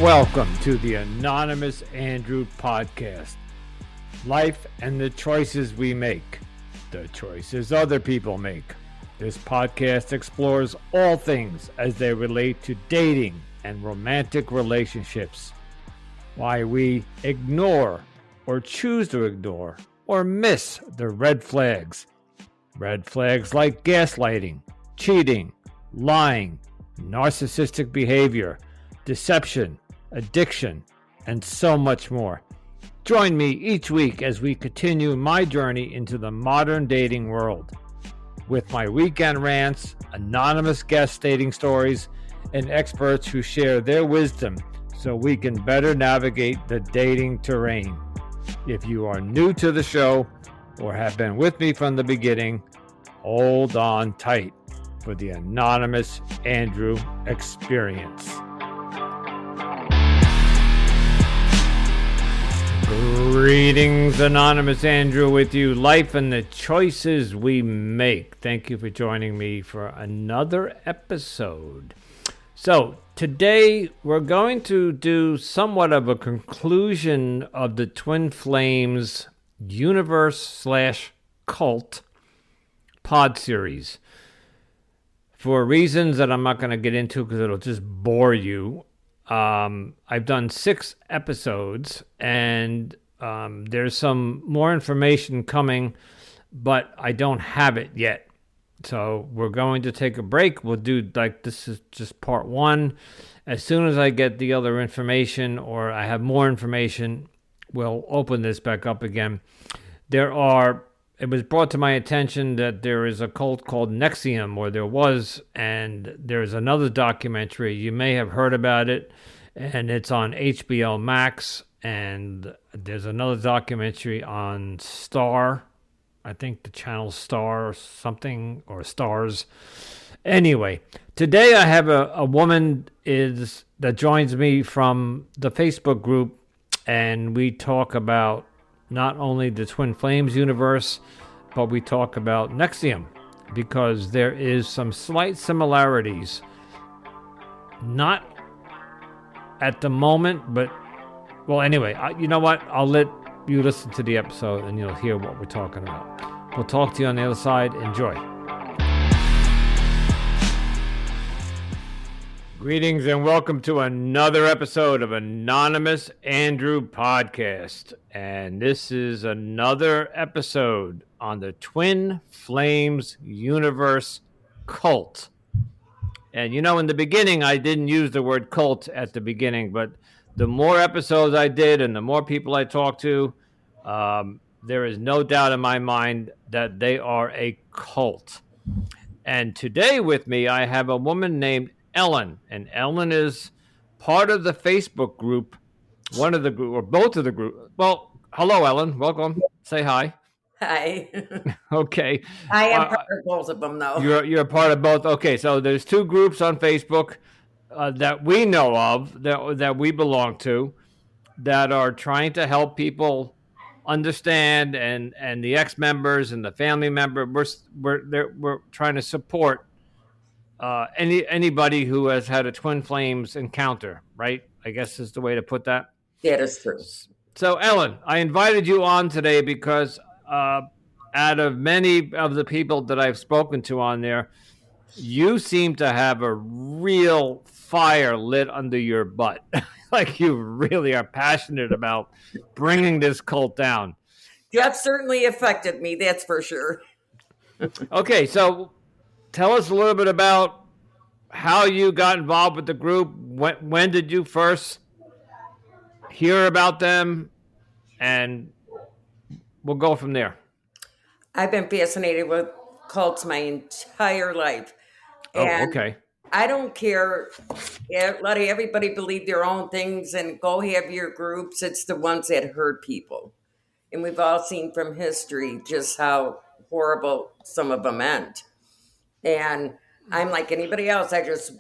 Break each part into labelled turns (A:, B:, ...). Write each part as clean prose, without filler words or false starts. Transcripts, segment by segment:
A: Welcome to the Anonymous Andrew podcast. Life and the choices we make, the choices other people make. This podcast explores all things as they relate to dating and romantic relationships. Why we ignore or choose to ignore or miss the red flags. Red flags like gaslighting, cheating, lying, narcissistic behavior, deception, addiction, and so much more. Join me each week as we continue my journey into the modern dating world. With my weekend rants, anonymous guest dating stories, and experts who share their wisdom so we can better navigate the dating terrain. If you are new to the show or have been with me from the beginning, hold on tight for the Anonymous Andrew experience. Greetings, Anonymous Andrew with you. Life and the choices we make. Thank you for joining me for another episode. So today we're going to do somewhat of a conclusion of the Twin Flames universe/cult pod series. For reasons that I'm not going to get into because it'll just bore you. I've done 6 episodes and there's some more information coming, but I don't have it yet. So we're going to take a break. We'll do this is just part 1. As soon as I get the other information or I have more information, we'll open this back up again. It was brought to my attention that there is a cult called NXIVM, or there was, and there's another documentary. You may have heard about it, and it's on HBO Max, and there's another documentary on Star. I think the channel Star or something, or Stars. Anyway, today I have a woman that joins me from the Facebook group, and we talk about not only the Twin Flames universe, but we talk about NXIVM because there is some slight similarities. Not at the moment, but, well, anyway, you know what? I'll let you listen to the episode and you'll hear what we're talking about. We'll talk to you on the other side. Enjoy. Greetings and welcome to another episode of Anonymous Andrew Podcast. And this is another episode on the Twin Flames universe cult. And in the beginning, I didn't use the word cult at the beginning, but the more episodes I did and the more people I talked to, there is no doubt in my mind that they are a cult. And today with me, I have a woman named Ellen, and Ellen is part of the Facebook group, one of the group, or both of the group. Well, hello, Ellen. Welcome. Say hi.
B: Hi.
A: Okay.
B: I am part of both of them, though.
A: You're a part of both. Okay, so there's 2 groups on Facebook that we know of, that we belong to, that are trying to help people understand, and the ex-members and the family member. We're trying to support anybody who has had a Twin Flames encounter, right? I guess is the way to put that.
B: That is true.
A: So, Ellen, I invited you on today because out of many of the people that I've spoken to on there, you seem to have a real fire lit under your butt. Like you really are passionate about bringing this cult down.
B: That certainly affected me, that's for sure.
A: Okay, so tell us a little bit about how you got involved with the group. When did you first hear about them? And we'll go from there.
B: I've been fascinated with cults my entire life.
A: And okay.
B: I don't care. Let everybody believe their own things and go have your groups. It's the ones that hurt people. And we've all seen from history just how horrible some of them end. And I'm like anybody else. I just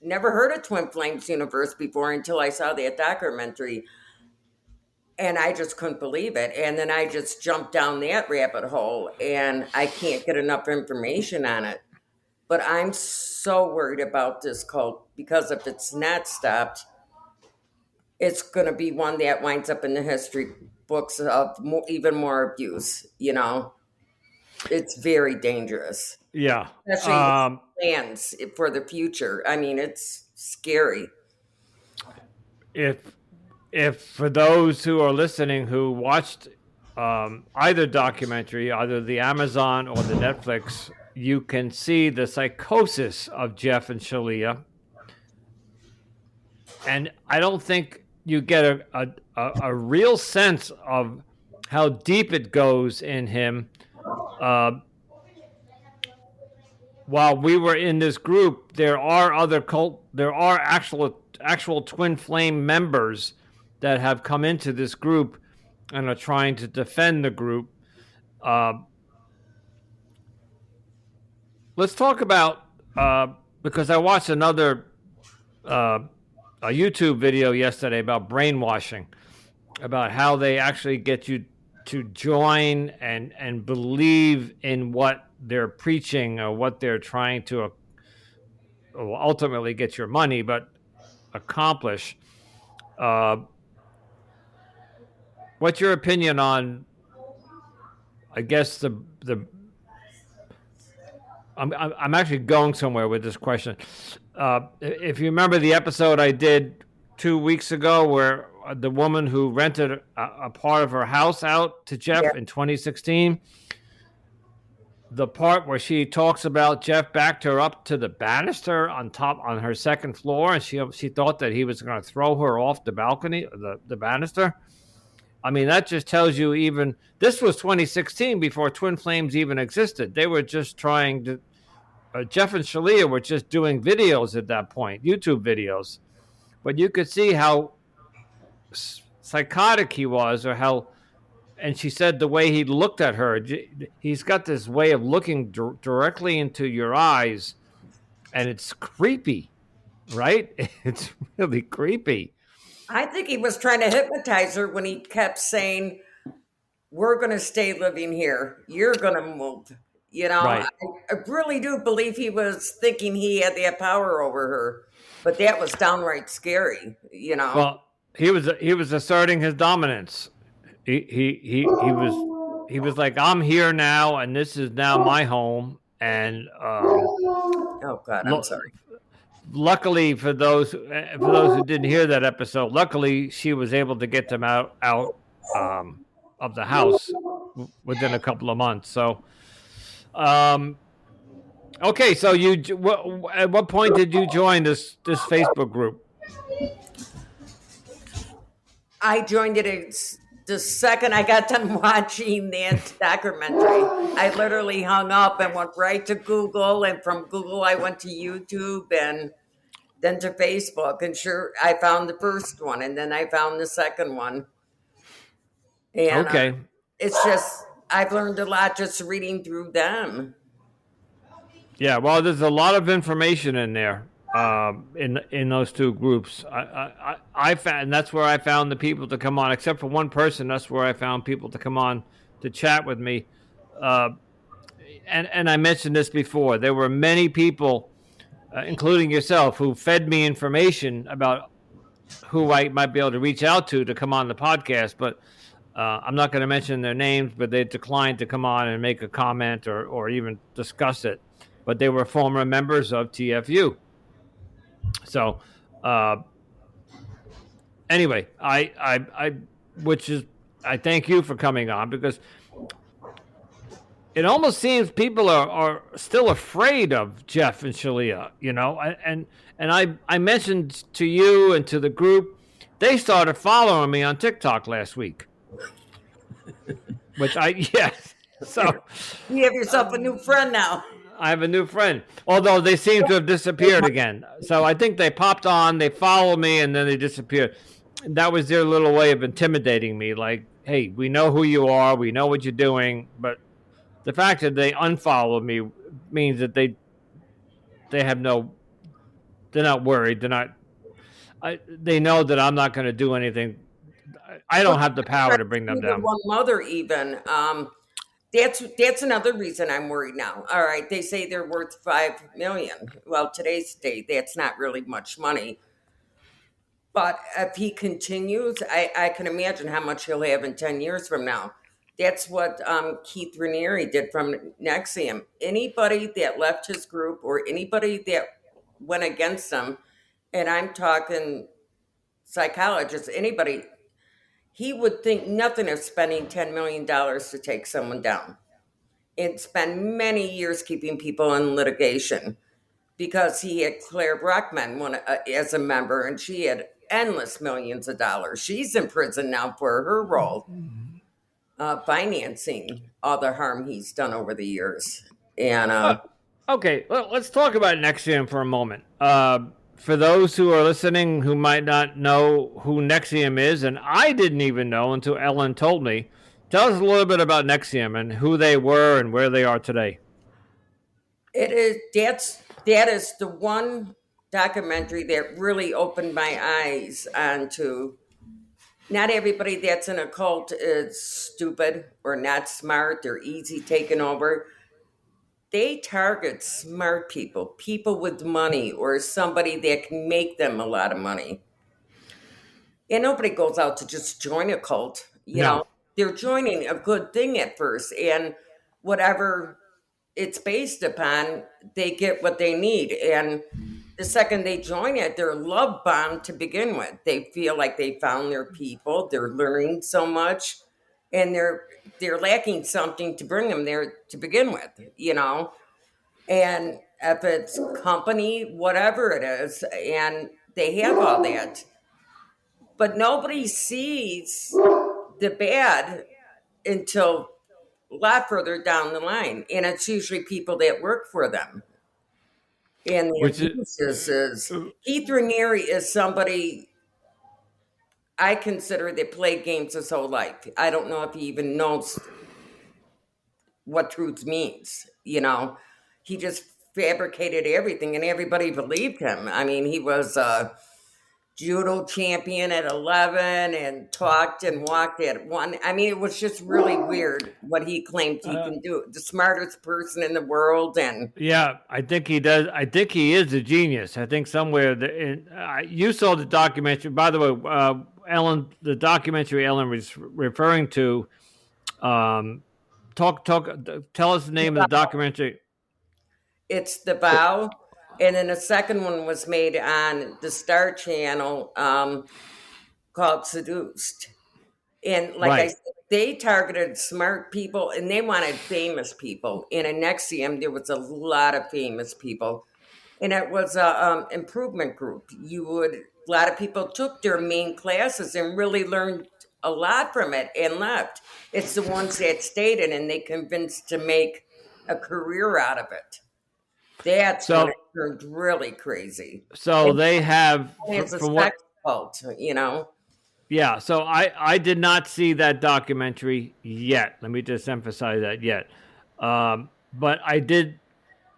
B: never heard of Twin Flames universe before until I saw that documentary. And I just couldn't believe it. And then I just jumped down that rabbit hole and I can't get enough information on it. But I'm so worried about this cult because if it's not stopped, it's going to be one that winds up in the history books of even more abuse. It's very dangerous,
A: Yeah.
B: especially his plans for the future. I mean, it's scary.
A: If for those who are listening who watched either documentary, either the Amazon or the Netflix, you can see the psychosis of Jeff and Shalia. And I don't think you get a real sense of how deep it goes in him. While we were in this group, there are actual twin flame members that have come into this group and are trying to defend the group. Let's talk about because I watched another a YouTube video yesterday about brainwashing, about how they actually get you to join and believe in what they're preaching or what they're trying to ultimately get your money, but accomplish. Uh, what's your opinion on? I guess the I'm actually going somewhere with this question. If you remember the episode I did 2 weeks ago, where the woman who rented a part of her house out to
B: Yeah,
A: Jeff in 2016, the part where she talks about Jeff backed her up to the banister on her second floor, and she thought that he was going to throw her off the balcony, the banister. I mean, that just tells you, even this was 2016 before Twin Flames even existed. They were just trying to. Jeff and Shalia were just doing videos at that point, YouTube videos. But you could see how psychotic he was, or how. And she said the way he looked at her, he's got this way of looking directly into your eyes, and it's creepy, right? It's really creepy.
B: I think he was trying to hypnotize her when he kept saying, "We're going to stay living here. You're going to move."
A: Right.
B: I really do believe he was thinking he had that power over her, but that was downright scary.
A: Well, he was asserting his dominance. He was like, I'm here now, and this is now my home. And
B: Oh God, I'm sorry.
A: luckily for those who didn't hear that episode, luckily she was able to get them out of the house within a couple of months. So, okay, so at what point did you join this Facebook group?
B: I joined it the second I got done watching that documentary. I literally hung up and went right to Google, and from Google I went to YouTube and then to Facebook. And sure, I found the first one, and then I found the second one. And
A: Okay.
B: it's just I've learned a lot just reading through them.
A: Yeah, well, there's a lot of information in there, in those two groups. I found, and that's where I found the people to come on. Except for one person, that's where I found people to come on to chat with me. And I mentioned this before. There were many people, including yourself, who fed me information about who I might be able to reach out to come on the podcast. But I'm not going to mention their names, but they declined to come on and make a comment or even discuss it. But they were former members of TFU. So, anyway, I thank you for coming on, because it almost seems people are still afraid of Jeff and Shalia, and I mentioned to you and to the group, they started following me on TikTok last week, yes. So
B: You have yourself a new friend now.
A: I have a new friend, although they seem to have disappeared again. So I think they popped on, they followed me, and then they disappeared. That was their little way of intimidating me. Like, hey, we know who you are, we know what you're doing, but the fact that they unfollowed me means that they're not worried. They know that I'm not going to do anything. I don't have the power to bring them down.
B: One mother even. That's another reason I'm worried now. All right, they say they're worth 5 million. Well, today's date, that's not really much money. But if he continues, I can imagine how much he'll have in 10 years from now. That's what Keith Raniere did from Nexium. Anybody that left his group or anybody that went against him, and I'm talking psychologists, anybody, he would think nothing of spending $10 million to take someone down and spend many years keeping people in litigation because he had Claire Brockman as a member, and she had endless millions of dollars. She's in prison now for her role financing all the harm he's done over the years. And
A: Okay, well, let's talk about Nexium for a moment. For those who are listening who might not know who Nexium is, and I didn't even know until Ellen told me, tell us a little bit about Nexium and who they were and where they are today.
B: it is that is the one documentary that really opened my eyes onto. Not everybody that's in a cult is stupid or not smart or easy taken over. They target smart people, people with money, or somebody that can make them a lot of money. And nobody goes out to just join a cult.
A: No.
B: They're joining a good thing at first, and whatever it's based upon, they get what they need. And the second they join it, they're love bombed to begin with. They feel like they found their people. They're learning so much, and they're lacking something to bring them there to begin with. And if it's company, whatever it is, and they have all that, but nobody sees the bad until a lot further down the line, and it's usually people that work for them. And the
A: Which is
B: abuses is Keith Raniere is somebody I consider that played games his whole life. I don't know if he even knows what truth means. He just fabricated everything, and everybody believed him. I mean, he was a judo champion at 11 and talked and walked at 1. I mean, it was just really weird what he claimed he can do. The smartest person in the world, and
A: yeah, I think he does. I think he is a genius. I think somewhere you saw the documentary. By the way, Ellen, the documentary Ellen was referring to. Tell us the name of the documentary.
B: it's The Vow. And then a second one was made on the Star Channel called Seduced. And like I
A: Right.
B: said, they targeted smart people and they wanted famous people. And in Nexium, there was a lot of famous people. And it was a improvement group. A lot of people took their main classes and really learned a lot from it and left. It's the ones that stayed in and they convinced to make a career out of it. That's when
A: So
B: it turned really crazy.
A: so
B: And
A: they have
B: it's a
A: from what.
B: sex cult.
A: Yeah, so I did not see that documentary yet. Let me just emphasize that yet. But I did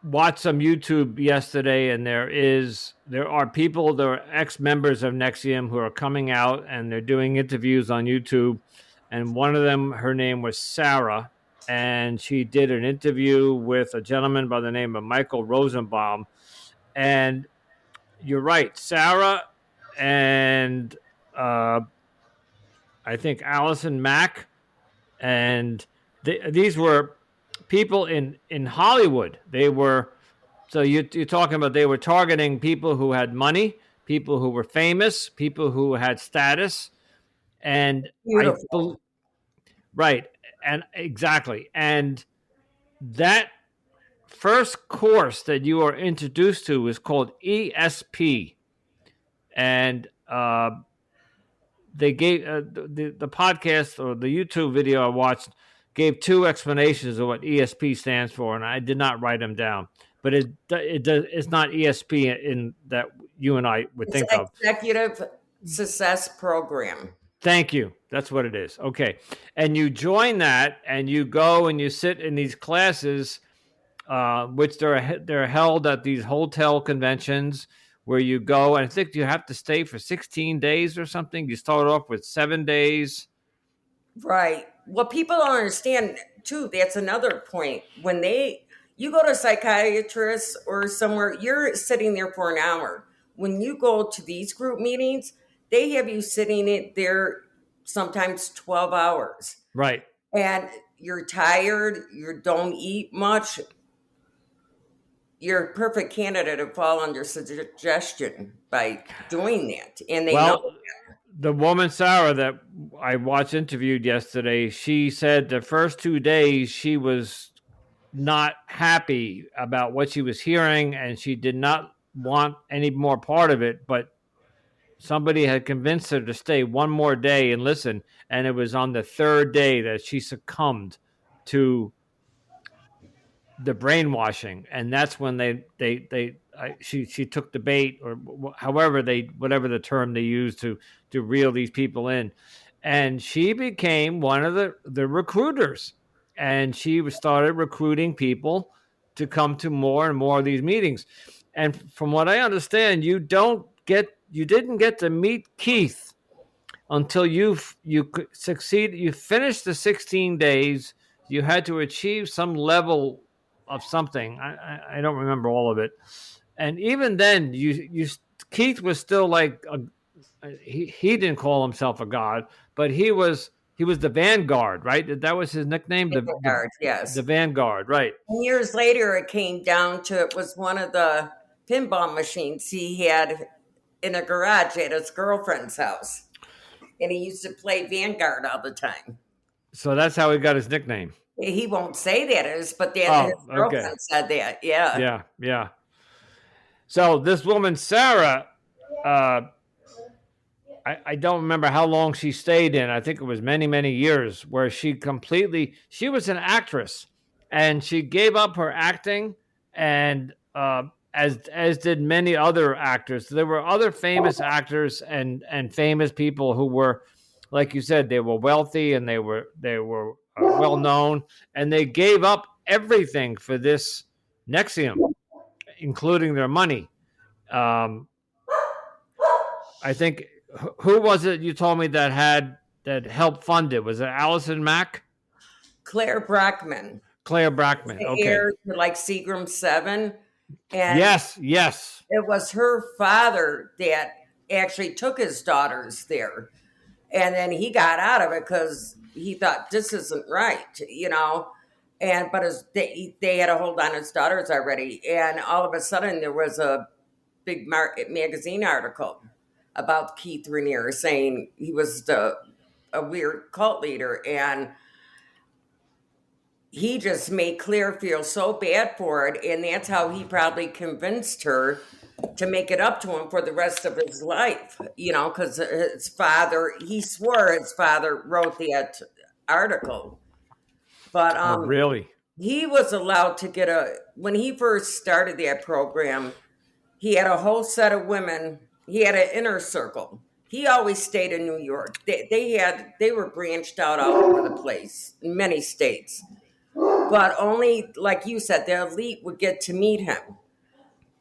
A: watch some YouTube yesterday, and there are people, there are ex members of Nexium who are coming out and they're doing interviews on YouTube. And one of them, her name was Sarah, and she did an interview with a gentleman by the name of Michael Rosenbaum. And you're right, Sarah and I think Allison Mack, and these were people in Hollywood. They were you're talking about they were targeting people who had money, people who were famous, people who had status, and
B: Beautiful.
A: right, and exactly, and that first course that you are introduced to is called ESP, and they gave the podcast or the YouTube video I watched gave two explanations of what ESP stands for, and I did not write them down. But it's not ESP in that you and I would
B: It's
A: think of.
B: Executive Success Program.
A: Thank you. That's what it is. Okay, and you join that, and you go and you sit in these classes, which they're held at these hotel conventions where you go, and I think you have to stay for 16 days or something. You start off with 7 days.
B: Right. What people don't understand too, that's another point. When you go to a psychiatrist or somewhere, you're sitting there for an hour. When you go to these group meetings, they have you sitting in there sometimes 12 hours,
A: Right.
B: and you're tired, you don't eat much. You're a perfect candidate to fall under suggestion by doing that. And they know.
A: Well, the woman Sarah that I watched interviewed yesterday, she said the first 2 days she was not happy about what she was hearing, and she did not want any more part of it. But somebody had convinced her to stay one more day and listen, and it was on the third day that she succumbed to the brainwashing, and that's when she took the bait, or however they, whatever the term they used to reel these people in, and she became one of the recruiters, and she started recruiting people to come to more and more of these meetings. And from what I understand, you didn't get to meet Keith until you succeed. You finished the 16 days. You had to achieve some level of something. I don't remember all of it. And even then, you Keith was still like he didn't call himself a god, but he was the Vanguard, right? That was his nickname, the
B: Yes.
A: Vanguard, right?
B: And years later, it came down to it was one of the pinball machines he had in a garage at his girlfriend's house. And he used to play Vanguard all the time.
A: So that's how he got his nickname.
B: He won't say that is, but that his
A: Oh, okay.
B: girlfriend said that. Yeah.
A: Yeah, yeah. So this woman Sarah, uh, I don't remember how long she stayed in. I think it was many, many years, where she was an actress, and she gave up her acting, and as did many other actors. There were other famous actors and famous people who were, like you said, they were wealthy, and they were well known, and they gave up everything for this Nexium, including their money. Um, I think, who was it you told me that helped fund it? Was it Allison Mack?
B: Claire Brockman.
A: Claire Brackman.
B: The
A: Okay.
B: heir to like Seagram 7. And
A: Yes, yes.
B: it was her father that actually took his daughters there. And then he got out of it because he thought this isn't right, you know. And but they had a hold on his daughters already, and all of a sudden there was a big magazine article about Keith Raniere saying he was a weird cult leader, and he just made Claire feel so bad for it, and that's how he probably convinced her to make it up to him for the rest of his life, you know, because his father, he swore his father wrote that article. But
A: Oh, really?
B: he was allowed to get when he first started that program, he had a whole set of women. He had an inner circle. He always stayed in New York. They were branched out all over the place in many states. But only, like you said, the elite would get to meet him.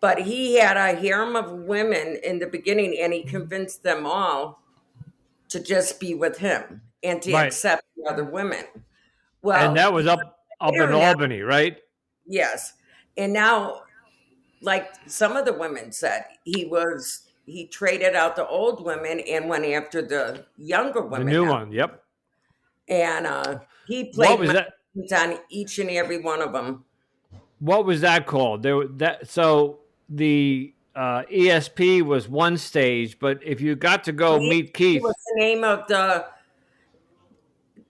B: But he had a harem of women in the beginning, and he convinced them all to just be with him and to
A: Right.
B: accept the other women.
A: And
B: Well,
A: that was up in
B: now,
A: Albany, right?
B: yes. And now, like some of the women said, he traded out the old women and went after the younger
A: The
B: women
A: new
B: now.
A: one. Yep.
B: And he
A: What
B: played
A: was that?
B: on each and every one of them.
A: What was that called? The ESP was one stage, but if you got to go meet
B: ESP was
A: Keith,
B: the name of the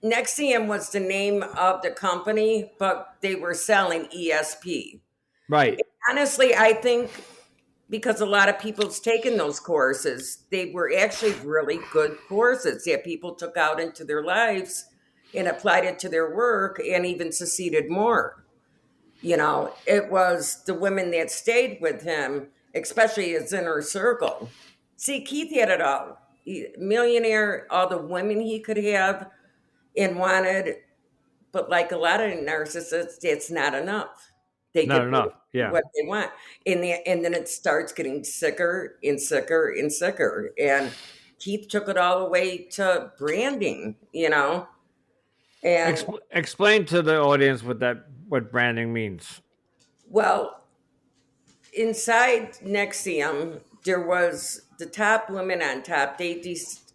B: Nexium was the name of the company, but they were selling ESP.
A: right?
B: Honestly, I think because a lot of people's taken those courses, they were actually really good courses that people took out into their lives and applied it to their work and even succeeded more. You know, it was the women that stayed with him, especially his inner circle. See, Keith had it all. Millionaire, all the women he could have and wanted, but like a lot of narcissists, it's not enough. They
A: Not
B: get
A: enough. Yeah.
B: what they want, and then it starts getting sicker and sicker and sicker. And Keith took it all the way to branding, you know. And
A: Explain to the audience what branding means.
B: well, inside Nexium, there was the top women on top,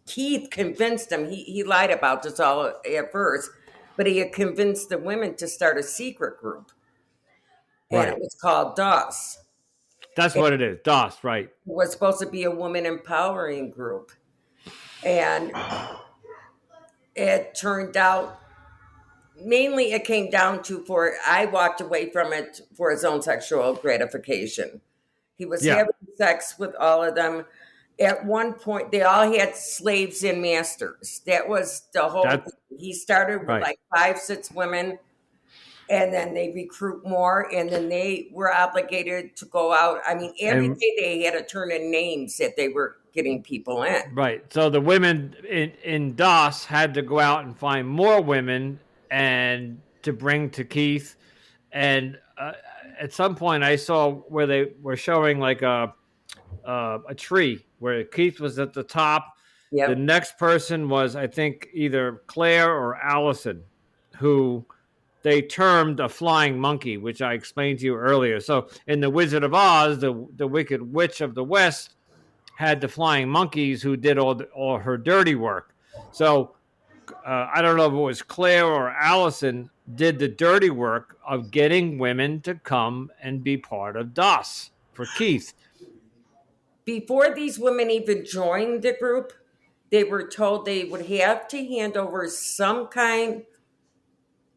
B: Keith convinced them, he lied about this all at first, but he had convinced the women to start a secret group. And it
A: Right.
B: was called DOS.
A: That's
B: It
A: what it is. DOS, right.
B: was supposed to be a woman empowering group. And it turned out, mainly it came down to, for I walked away from it for his own sexual gratification. He was
A: Yeah.
B: having sex with all of them. At one point, they all had slaves and masters. That was the whole
A: That's
B: thing. He started with
A: right.
B: like 5, 6 women, and then they recruit more, and then they were obligated to go out. I mean, every
A: And
B: day they had to turn in names that they were getting people in.
A: right. So the women in DOS had to go out and find more women and to bring to Keith. And at some point, I saw where they were showing like a tree where Keith was at the top. The
B: Yep.
A: next person was, I think, either Claire or Allison, who they termed a flying monkey, which I explained to you earlier. So in The Wizard of Oz, the Wicked Witch of the West had the flying monkeys who did all her dirty work. So I don't know if it was Claire or Allison did the dirty work of getting women to come and be part of DOS for Keith.
B: Before these women even joined the group, they were told they would have to hand over some kind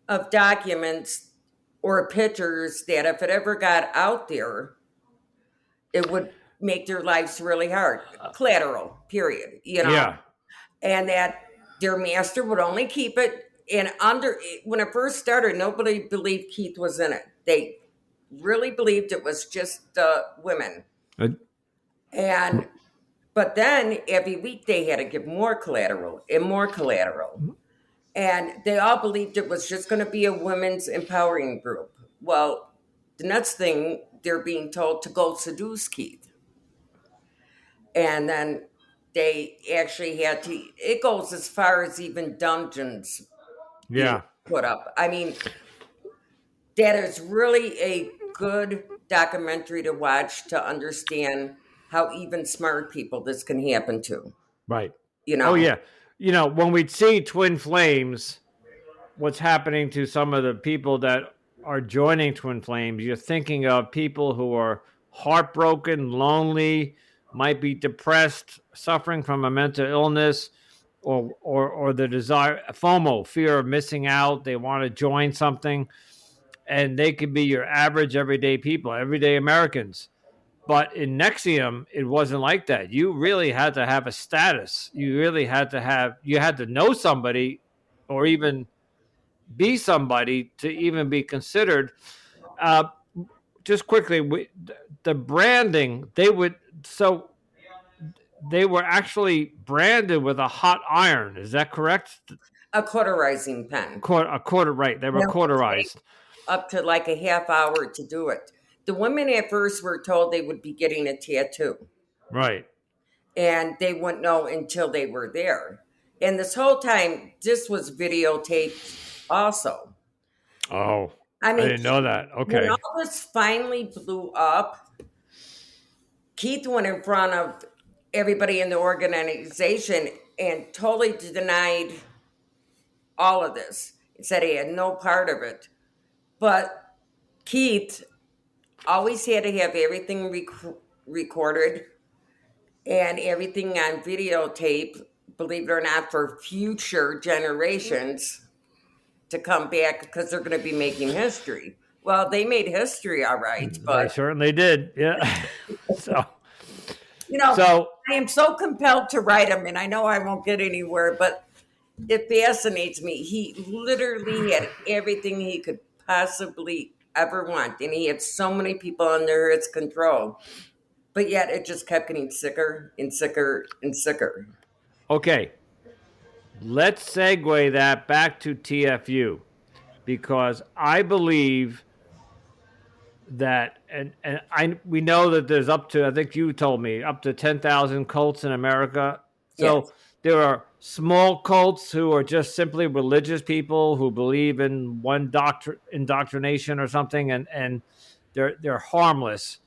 B: of documents or pictures that if it ever got out there, it would make their lives really hard. Collateral, period.
A: Yeah.
B: And that their master would only keep it. And when it first started, nobody believed Keith was in it. They really believed it was just the women. And but then every week they had to give more collateral and more collateral. And they all believed it was just going to be a women's empowering group. Well, the next thing, they're being told to go seduce Keith. And then they actually had to, it goes as far as even dungeons being
A: Yeah.
B: put up. I mean, that is really a good documentary to watch to understand how even smart people this can happen to.
A: Right.
B: You
A: Oh,
B: know,
A: yeah. When we see Twin Flames, what's happening to some of the people that are joining Twin Flames, you're thinking of people who are heartbroken, lonely, might be depressed, suffering from a mental illness, or the desire, FOMO, fear of missing out. They want to join something, and they could be your average everyday people, everyday Americans. But in Nexium, it wasn't like that. You really had to have a status. You really had to know somebody, or even be somebody to even be considered. Uh, just quickly, the branding, they were actually branded with a hot iron. Is that correct?
B: a cauterizing pen.
A: A quarter, right? They were
B: That would take
A: cauterized,
B: up to like a half hour to do it. The women at first were told they would be getting a tattoo,
A: right?
B: and they wouldn't know until they were there. And this whole time, this was videotaped also.
A: Oh,
B: I
A: I
B: mean,
A: didn't know that.
B: when all
A: Okay,
B: this finally blew up, Keith went in front of everybody in the organization and totally denied all of this. He said he had no part of it. But Keith always had to have everything recorded and everything on videotape, believe it or not, for future generations to come back because they're going to be making history. Well, they made history, all right,
A: they
B: but
A: certainly did. Yeah. so,
B: you know,
A: so
B: I am so compelled to write him, and I know I won't get anywhere, but it fascinates me. He literally had everything he could possibly ever want, and he had so many people under his control, but yet it just kept getting sicker and sicker and sicker.
A: okay, let's segue that back to TFU, because I believe that, and we know that there's up to, I think you told me, up to 10,000 cults in America. So
B: Yes,
A: there are small cults who are just simply religious people who believe in one indoctrination or something, and they're harmless.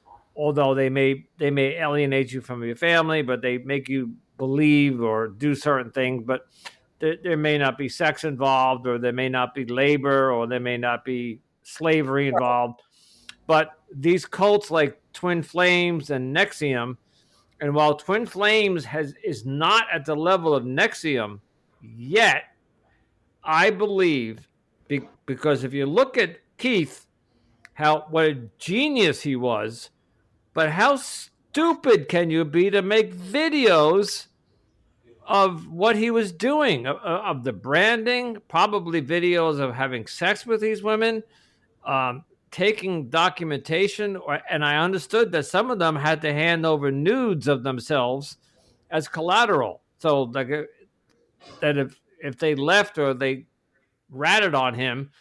A: although they may alienate you from your family, but they make you believe or do certain things, but there may not be sex involved, or there may not be labor, or there may not be slavery involved. But these cults like Twin Flames and Nexium, and while Twin Flames is not at the level of Nexium yet, I believe, because if you look at Keith, how what a genius he was, but how stupid can you be to make videos of what he was doing, of the branding, probably videos of having sex with these women, taking documentation, and I understood that some of them had to hand over nudes of themselves as collateral. So like that if they left or they ratted on him,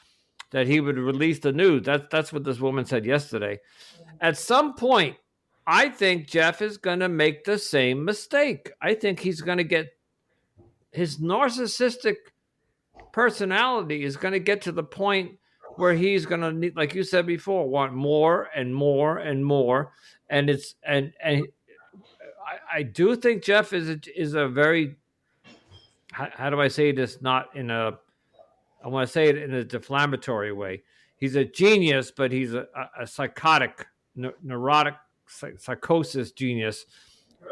A: that he would release the nudes. That's what this woman said yesterday. At some point, I think Jeff is going to make the same mistake. I think he's going to get his narcissistic personality is going to get to the point where he's going to need, like you said before, want more and more and more. And I do think Jeff is a very, how do I say this? Not in a, I want to say it in a deflammatory way. He's a genius, but he's a psychotic, neurotic, psychosis genius,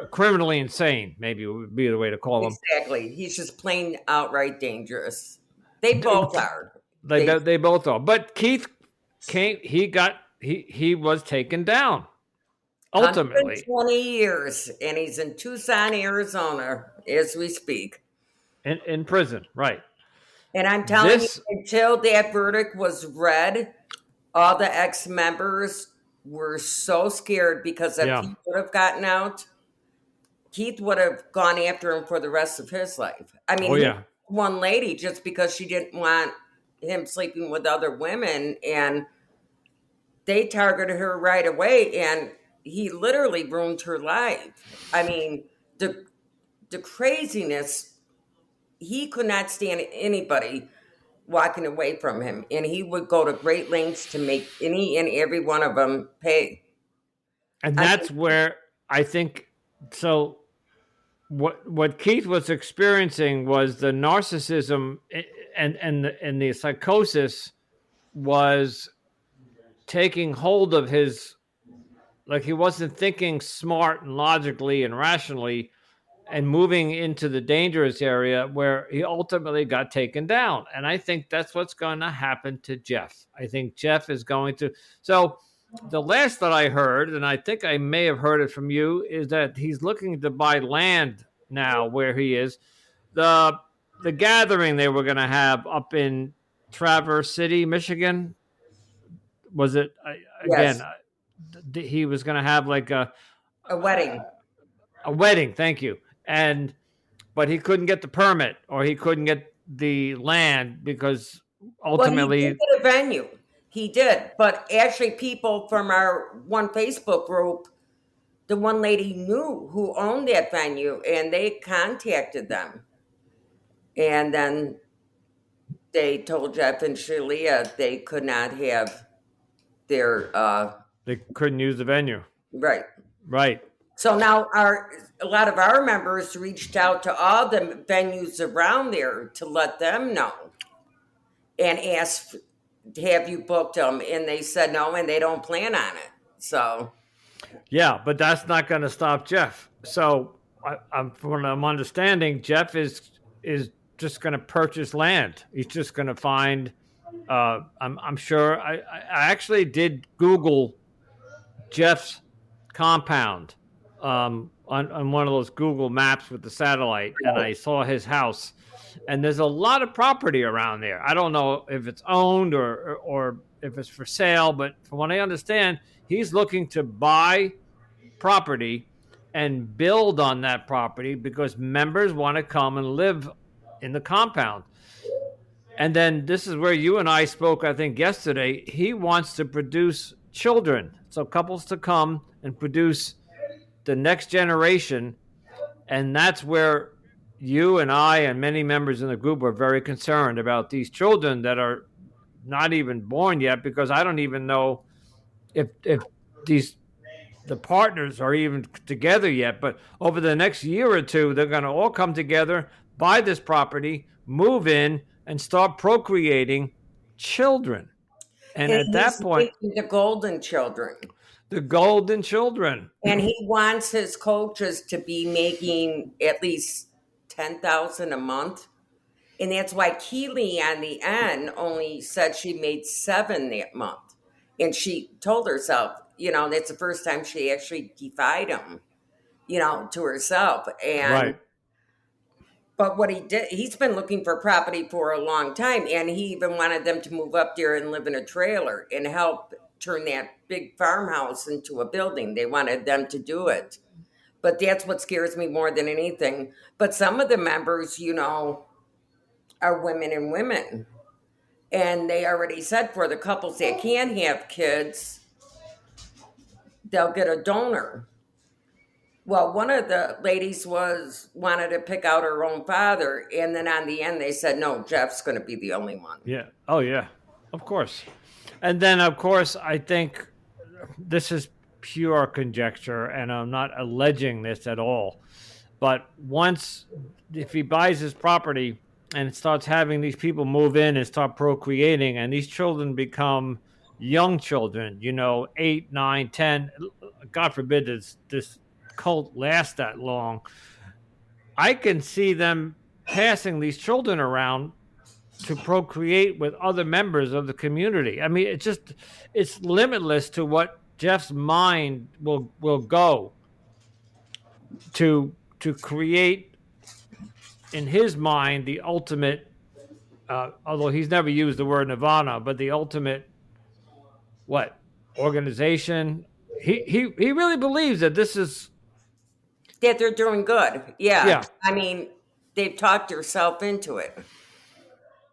A: criminally insane. Maybe would be the way to call him.
B: Exactly. He's just plain outright dangerous. They both are.
A: They both are. But Keith came. He was taken down. Ultimately,
B: 20 years, and he's in Tucson, Arizona, as we speak.
A: In prison, right?
B: And I'm telling you, until that verdict was read, all the ex-members were so scared because if he would have gotten out, Keith would have gone after him for the rest of his life. I mean, one lady, just because she didn't want him sleeping with other women, and they targeted her right away, and he literally ruined her life. I mean, the craziness, he could not stand anybody walking away from him, and he would go to great lengths to make any and every one of them pay.
A: And that's where I think, so what Keith was experiencing was the narcissism and the psychosis was taking hold of his, like he wasn't thinking smart and logically and rationally, and moving into the dangerous area where he ultimately got taken down. And I think that's what's going to happen to Jeff. I think Jeff is going to. So the last that I heard, and I think I may have heard it from you, is that he's looking to buy land now where he is. The gathering they were going to have up in Traverse City, Michigan, was it? Again, he was going to have like a
B: wedding.
A: A wedding, thank you. But he couldn't get the permit, or he couldn't get the land because ultimately
B: he did get a venue. He did, but actually, people from our one Facebook group, the one lady knew who owned that venue, and they contacted them, and then they told Jeff and Shalia they could not have their.
A: They couldn't use the venue.
B: Right. So now a lot of our members reached out to all the venues around there to let them know and asked, have you booked them? And they said no, and they don't plan on it. So.
A: Yeah, but that's not going to stop Jeff. So from what I'm understanding, Jeff is just going to purchase land. He's just going to find, I'm sure, I actually did Google Jeff's compound on one of those Google Maps with the satellite, and I saw his house, and there's a lot of property around there. I don't know if it's owned or if it's for sale, but from what I understand, he's looking to buy property and build on that property because members want to come and live in the compound. And then this is where you and I spoke, I think, yesterday. He wants to produce children, so couples to come and produce the next generation, and that's where you and I and many members in the group are very concerned about these children that are not even born yet, because I don't even know if these the partners are even together yet. But over the next year or two, they're going to all come together, buy this property, move in, and start procreating children. And
B: And
A: at that
B: he's
A: point,
B: making the golden children.
A: the golden children.
B: And he wants his coaches to be making at least 10,000 a month. And that's why Keely on the end only said she made 7 that month. And she told herself, that's the first time she actually defied him, to herself. And
A: Right.
B: but what he did, he's been looking for property for a long time, and he even wanted them to move up there and live in a trailer and help turn that big farmhouse into a building. They wanted them to do it. But that's what scares me more than anything. But some of the members, are women and women. And they already said for the couples that can have kids, they'll get a donor. Well, one of the ladies wanted to pick out her own father, and then on the end they said no, Jeff's going to be the only one.
A: Yeah. Oh, yeah. Of course. And then, of course, I think this is pure conjecture, and I'm not alleging this at all. But if he buys his property and starts having these people move in and start procreating, and these children become young children, 8, 9, 10, God forbid this cult lasts that long, I can see them passing these children around to procreate with other members of the community. I mean, it's limitless to what Jeff's mind will go to create in his mind the ultimate. Although he's never used the word nirvana, but the ultimate what organization? He really believes that this is
B: That they're doing good. Yeah.
A: yeah
B: I mean, they've talked herself into it.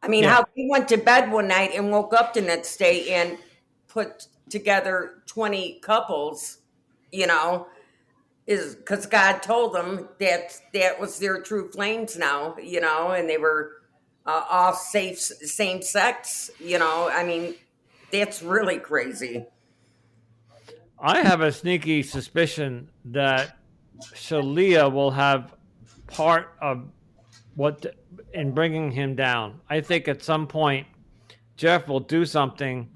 B: I mean,
A: yeah.
B: how he went to bed one night and woke up the next day and put together 20 couples, is because God told them that was their true flames now, and they were all same sex, I mean, that's really crazy.
A: I have a sneaky suspicion that Shalia will have part of what in bringing him down. I think at some point Jeff will do something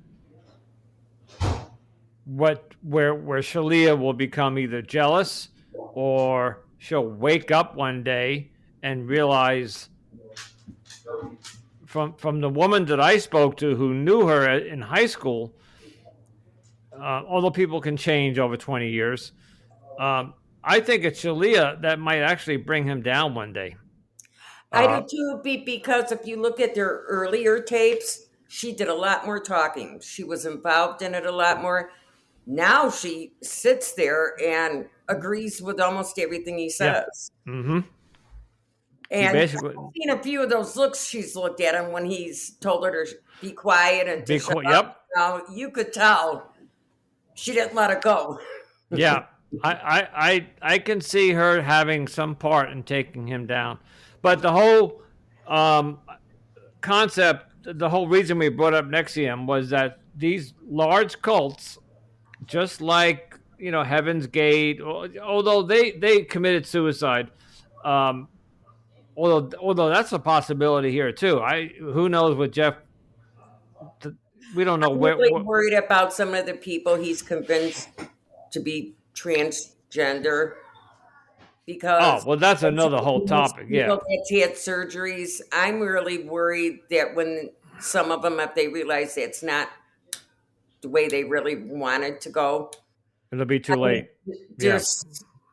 A: where Shalia will become either jealous or she'll wake up one day and realize from the woman that I spoke to who knew her in high school, although people can change over 20 years, I think it's Shalia that might actually bring him down one day.
B: I do too, because if you look at their earlier tapes, she did a lot more talking. She was involved in it a lot more. Now she sits there and agrees with almost everything he
A: Yeah.
B: says.
A: Mm-hmm. She
B: And I've
A: basically
B: seen a few of those looks she's looked at him when he's told her to be quiet and to shut up.
A: Yep.
B: Now you could tell she didn't let it go.
A: Yeah. I can see her having some part in taking him down, but the whole concept, the whole reason we brought up Nexium was that these large cults, just like Heaven's Gate, although they committed suicide, although that's a possibility here too. Who knows what Jeff? We don't know
B: I'm
A: where.
B: really worried about some of the people he's convinced to be transgender
A: Oh
B: because
A: well, that's another whole topic. Yeah,
B: people that had surgeries. I'm really worried that when some of them, if they realize it's not the way they really wanted to go,
A: it'll be
B: I
A: too
B: mean,
A: late. Yeah,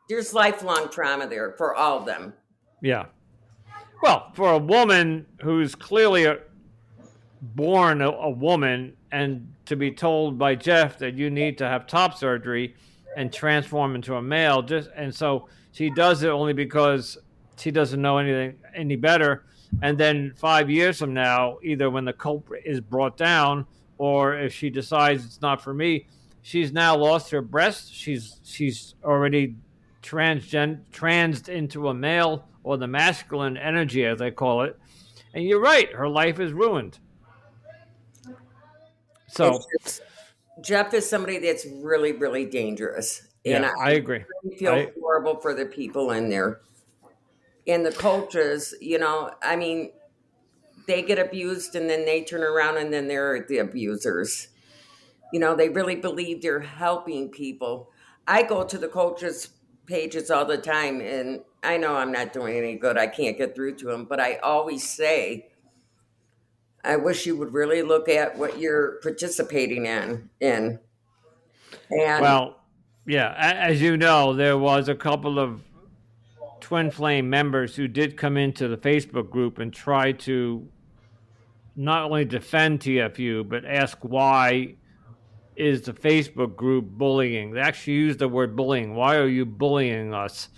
B: there's lifelong trauma there for all of them.
A: yeah. Well, for a woman who's clearly born a woman and to be told by Jeff that you need to have top surgery and transform into a male, so she does it only because she doesn't know anything any better. And then 5 years from now, either when the culprit is brought down or if she decides it's not for me, she's now lost her breast. She's already transed into a male, or the masculine energy, as I call it. And you're right, her life is ruined.
B: It's
A: So,
B: just Jeff is somebody that's really, really dangerous. And
A: Yeah,
B: I
A: I agree.
B: really feel
A: I
B: horrible for the people in there. And the coaches, I mean, they get abused and then they turn around and then they're the abusers. They really believe they're helping people. I go to the coaches' pages all the time and I know I'm not doing any good. I can't get through to them, but I always say, I wish you would really look at what you're participating in. And
A: well, yeah, as you know, there was a couple of Twin Flame members who did come into the Facebook group and try to not only defend TFU but ask why is the Facebook group bullying. They actually used the word bullying. Why are you bullying us?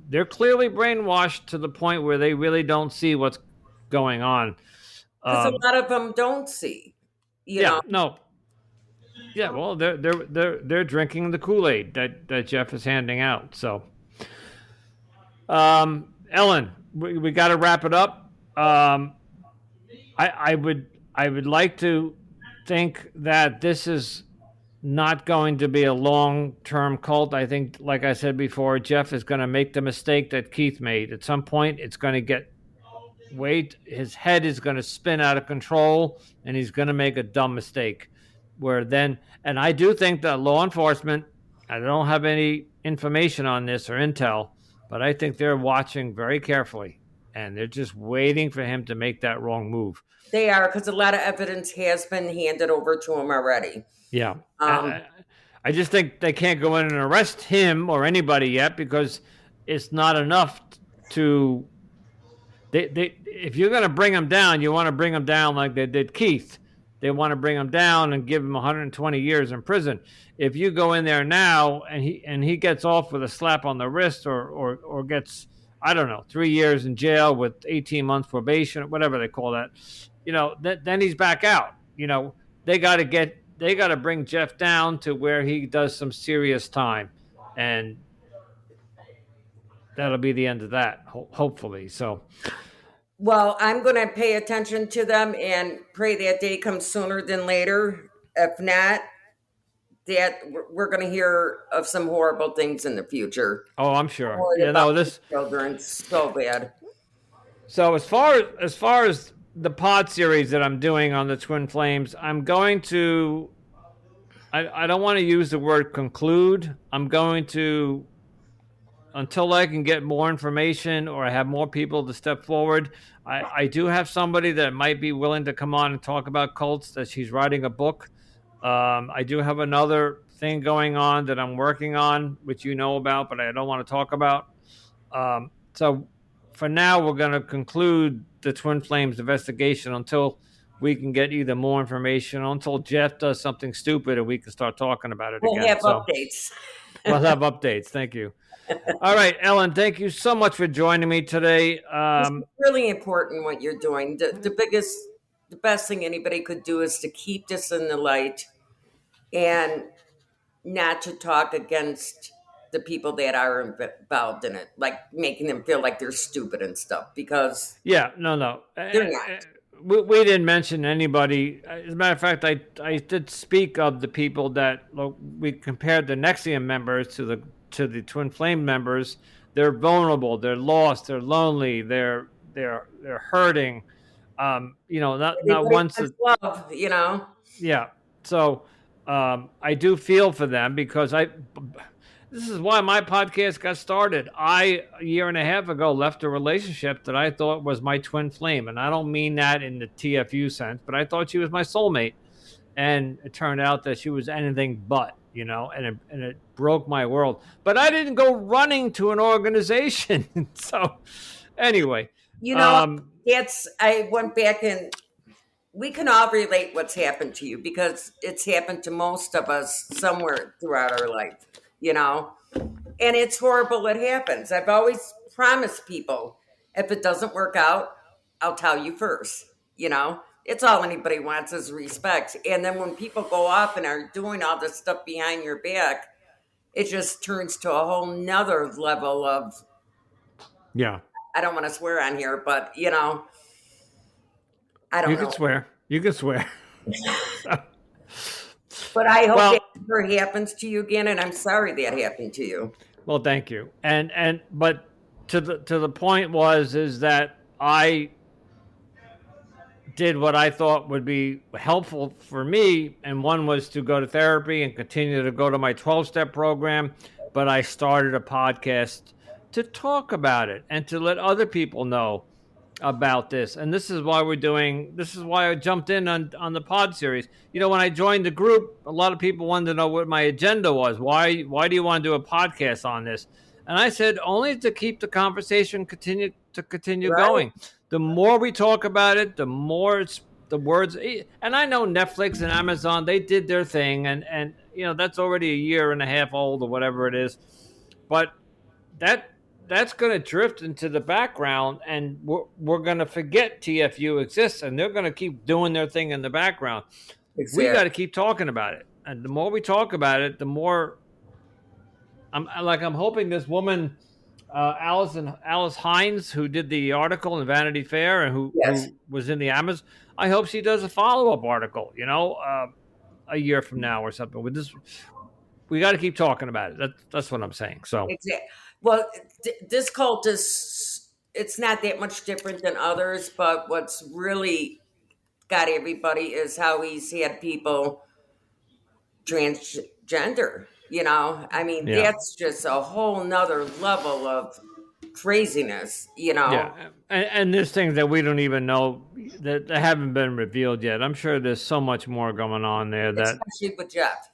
A: They're clearly brainwashed to the point where they really don't see what's going on.
B: because a
A: Um,
B: lot of them don't see, you
A: yeah,
B: know,
A: no, yeah. Well, they're drinking the Kool Aid that Jeff is handing out. So, Ellen, we got to wrap it up. I would like to think that this is not going to be a long term cult. I think, like I said before, Jeff is going to make the mistake that Keith made. At some point, it's going to get his head is going to spin out of control and he's going to make a dumb mistake. Where then, and I do think that law enforcement, I don't have any information on this or intel, but I think they're watching very carefully and they're just waiting for him to make that wrong move.
B: they are because a lot of evidence has been handed over to them already.
A: Yeah.
B: Um,
A: I just think they can't go in and arrest him or anybody yet because it's not enough to. If you're going to bring him down, you want to bring him down like they did Keith. They want to bring him down and give him 120 years in prison. If you go in there now and he gets off with a slap on the wrist or gets, I don't know, 3 years in jail with 18 months probation, whatever they call that, then he's back out. They got to bring Jeff down to where he does some serious time, and that'll be the end of that, hopefully. So,
B: well, I'm going to pay attention to them and pray that day comes sooner than later. If not, that we're going to hear of some horrible things in the future.
A: oh, I'm
B: I'm
A: sure.
B: worried
A: You
B: about
A: know
B: the
A: this.
B: children so bad.
A: So as far as the pod series that I'm doing on the Twin Flames, I'm going to. I don't want to use the word conclude. I'm going to, until I can get more information or I have more people to step forward. I do have somebody that might be willing to come on and talk about cults, that she's writing a book. I do have another thing going on that I'm working on, which you know about, but I don't want to talk about. So for now, we're going to conclude the Twin Flames investigation until we can get either more information, or until Jeff does something stupid and we can start talking about it
B: We'll
A: again.
B: have
A: So
B: updates.
A: we'll have updates. Thank you. All right, Ellen, thank you so much for joining me today.
B: It's really important what you're doing. The best thing anybody could do is to keep this in the light and not to talk against the people that are involved in it, like making them feel like they're stupid and stuff, because
A: Yeah, no.
B: they're not.
A: We didn't mention anybody. As a matter of fact, I did speak of the people that, look, we compared the Nexium members to the Twin Flame members. They're vulnerable. They're lost. They're lonely. They're hurting. Not
B: Everybody
A: once.
B: wants love.
A: Yeah. So I do feel for them because this is why my podcast got started. A year and a half ago, left a relationship that I thought was my twin flame. And I don't mean that in the TFU sense, but I thought she was my soulmate. And it turned out that she was anything but, and it broke my world. But I didn't go running to an organization. So anyway,
B: You know, I went back and we can all relate what's happened to you because it's happened to most of us somewhere throughout our life. And it's horrible it happens. I've always promised people if it doesn't work out, I'll tell you first. It's all anybody wants is respect. And then when people go off and are doing all this stuff behind your back, it just turns to a whole nother level of,
A: yeah,
B: I don't want to swear on here, but I
A: you
B: don't
A: can
B: know.
A: swear. You can swear. So,
B: But I hope
A: well,
B: that ever happens to you again, and I'm sorry that happened to you.
A: Well, thank you. But to the point is that I did what I thought would be helpful for me, and one was to go to therapy and continue to go to my 12-step program. But I started a podcast to talk about it and to let other people know about this. And this is why I jumped in on the pod series. When I joined the group, a lot of people wanted to know what my agenda was. Why do you want to do a podcast on this? And I said only to keep the conversation continue
B: Right?
A: going. The more we talk about it, the more it's the words. And I know Netflix and Amazon, they did their thing, and that's already a year and a half old or whatever it is. But that that's going to drift into the background, and we're going to forget TFU exists, and they're going to keep doing their thing in the background. We got
B: Exactly.
A: to keep talking about it, and the more we talk about it, the more I'm hoping this woman, Alice Hines, who did the article in Vanity Fair and who
B: Yes.
A: who was in the Amazon. I hope she does a follow up article. A year from now or something. With this, we got to keep talking about it. That's what I'm saying. So
B: Exactly. Well, this cult is, it's not that much different than others, but what's really got everybody is how he's had people transgender. I mean,
A: yeah.
B: that's just a whole nother level of craziness.
A: Yeah, and there's things that we don't even know that haven't been revealed yet. I'm sure there's so much more going on there that
B: Especially with Jeff.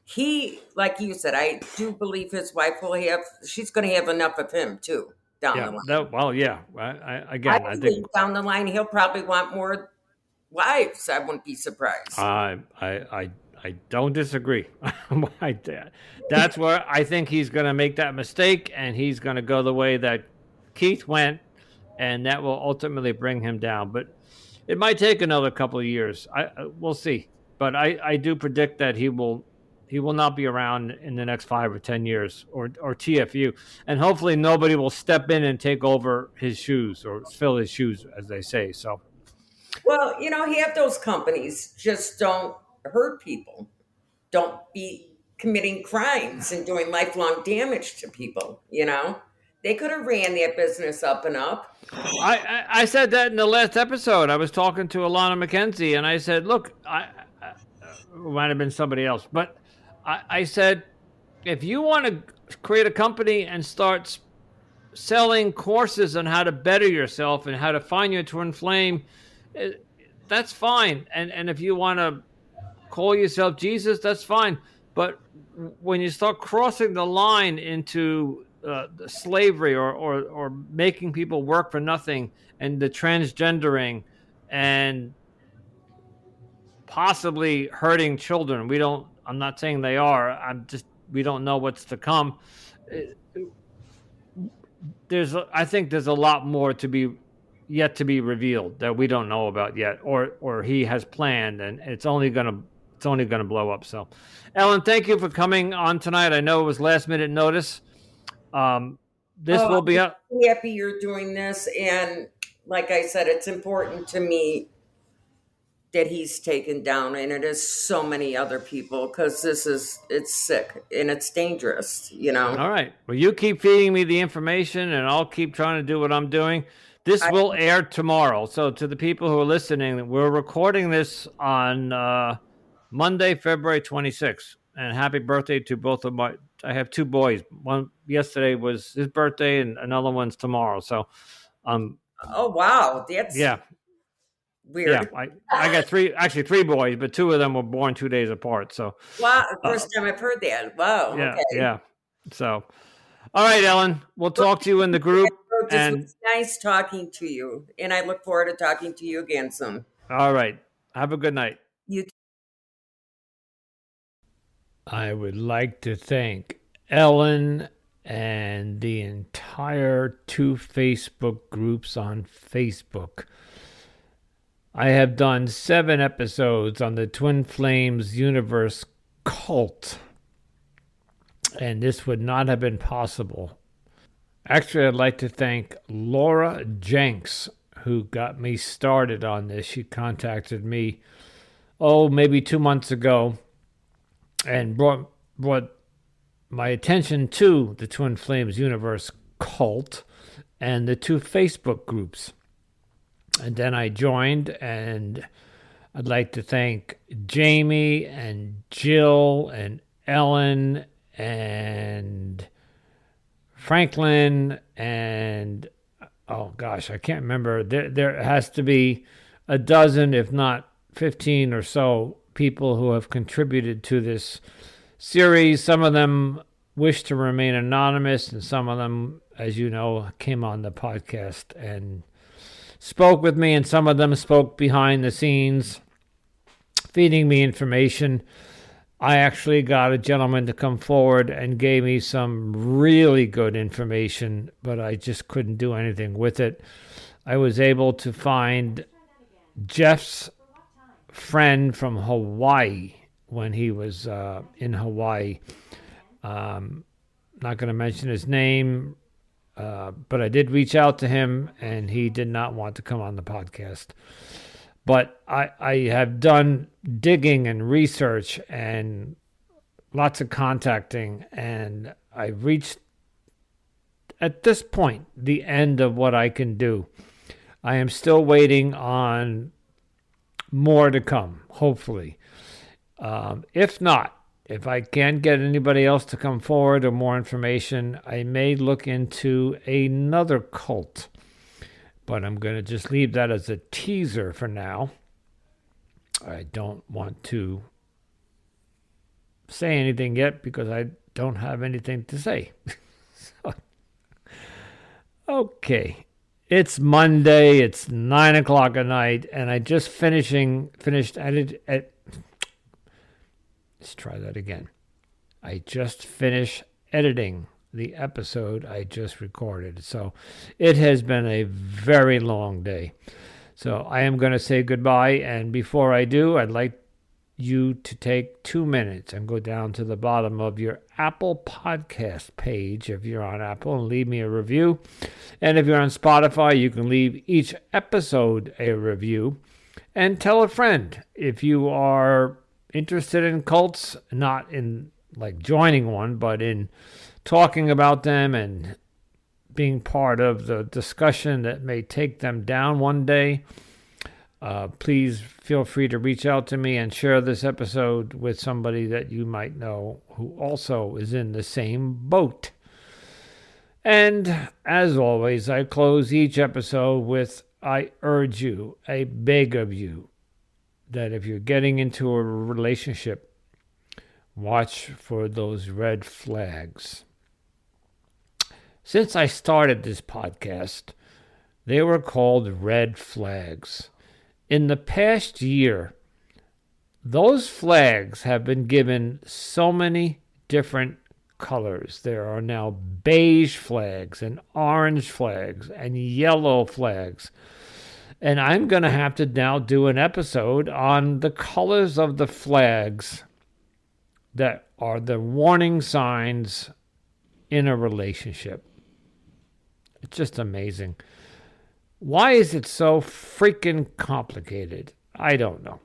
B: He, like you said, I do believe his wife will have, she's going to have enough of him too down the
A: yeah,
B: line.
A: that well, yeah.
B: I
A: Again, I think
B: believe down the line he'll probably want more wives. I wouldn't be surprised.
A: I don't disagree. That's where I think he's going to make that mistake, and he's going to go the way that Keith went, and that will ultimately bring him down. But it might take another couple of years. We'll see. But I do predict that he will not be around in the next 5 or 10 years, or TFU, and hopefully nobody will step in and take over his shoes or fill his shoes, as they say. So
B: Well, half those companies just don't hurt people, don't be committing crimes and doing lifelong damage to people. They could have ran that business up and up.
A: I said that in the last episode. I was talking to Alana McKenzie, and I said, "Look, it might have been somebody else, but I said, if you want to create a company and start selling courses on how to better yourself and how to find your twin flame, eh, that's fine. And if you want to call yourself Jesus, that's fine. But when you start crossing the line into slavery or making people work for nothing, and the transgendering and possibly hurting children, I'm not saying they are. We don't know what's to come. I think there's a lot more to be yet to be revealed that we don't know about yet, or he has planned, and it's only gonna blow up. So, Ellen, thank you for coming on tonight. I know it was last minute notice. This
B: Oh,
A: will be up.
B: I'm happy you're doing this. And like I said, it's important to me that he's taken down, and it is so many other people, because it's sick and it's dangerous.
A: All right. Well, you keep feeding me the information, and I'll keep trying to do what I'm doing. This
B: I,
A: will air tomorrow. So, to the people who are listening, we're recording this on Monday, February 26th. And happy birthday to both of my. I have two boys. One yesterday was his birthday, and another one's tomorrow. So, um,
B: oh wow, that's
A: yeah, yeah.
B: weird.
A: I got three boys, but two of them were born 2 days apart. So,
B: Wow,
A: uh,
B: first time I've heard that. Wow,
A: yeah,
B: okay.
A: yeah. So, all right, Ellen, we'll talk to you in the group.
B: This
A: And
B: was nice talking to you, and I look forward to talking to you again soon.
A: all right, have a good night.
B: You
A: I would like to thank Ellen and the entire two Facebook groups on Facebook. I have done 7 episodes on the Twin Flames universe cult, and this would not have been possible. Actually, I'd like to thank Laura Jenks, who got me started on this. She contacted me, maybe 2 months ago, and brought my attention to the Twin Flames Universe cult and the two Facebook groups. And then I joined, and I'd like to thank Jamie and Jill and Ellen and Franklin and, oh gosh, I can't remember. There has to be a dozen, if not 15 or so, people who have contributed to this series. Some of them wish to remain anonymous, and some of them, as you know, came on the podcast and spoke with me, and some of them spoke behind the scenes, feeding me information. I actually got a gentleman to come forward and gave me some really good information, but I just couldn't do anything with it. I was able to find Jeff's friend from Hawaii when he was in Hawaii. Not going to mention his name, but I did reach out to him, and he did not want to come on the podcast. But I have done digging and research and lots of contacting, and I've reached, at this point, the end of what I can do. I am still waiting on more to come, hopefully. If not, if I can't get anybody else to come forward or more information, I may look into another cult. But I'm going to just leave that as a teaser for now. I don't want to say anything yet because I don't have anything to say. Okay. It's Monday. It's 9 o'clock at night, and I just finished let's try that again. I just finished editing the episode I just recorded. So it has been a very long day. So I am going to say goodbye. And before I do, I'd like you to take 2 minutes and go down to the bottom of your Apple podcast page if you're on Apple and leave me a review. And if you're on Spotify, you can leave each episode a review. And tell a friend if you are interested in cults, not in like joining one, but in talking about them and being part of the discussion that may take them down one day. Please feel free to reach out to me and share this episode with somebody that you might know who also is in the same boat. And as always, I close each episode with, I urge you, I beg of you, that if you're getting into a relationship, watch for those red flags. Since I started this podcast, they were called red flags. In the past year, those flags have been given so many different colors. There are now beige flags and orange flags and yellow flags. And I'm going to have to now do an episode on the colors of the flags that are the warning signs in a relationship. It's just amazing. Why is it so freaking complicated? I don't know.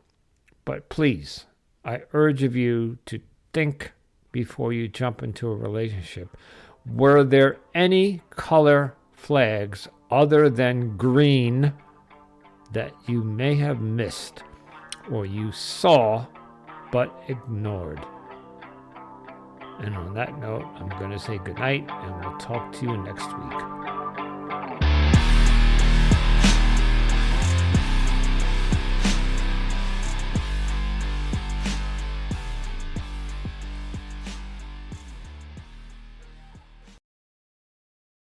A: But please, I urge of you to think before you jump into a relationship. Were there any color flags other than green that you may have missed or you saw but ignored? And on that note, I'm going to say goodnight, and we'll talk to you next week.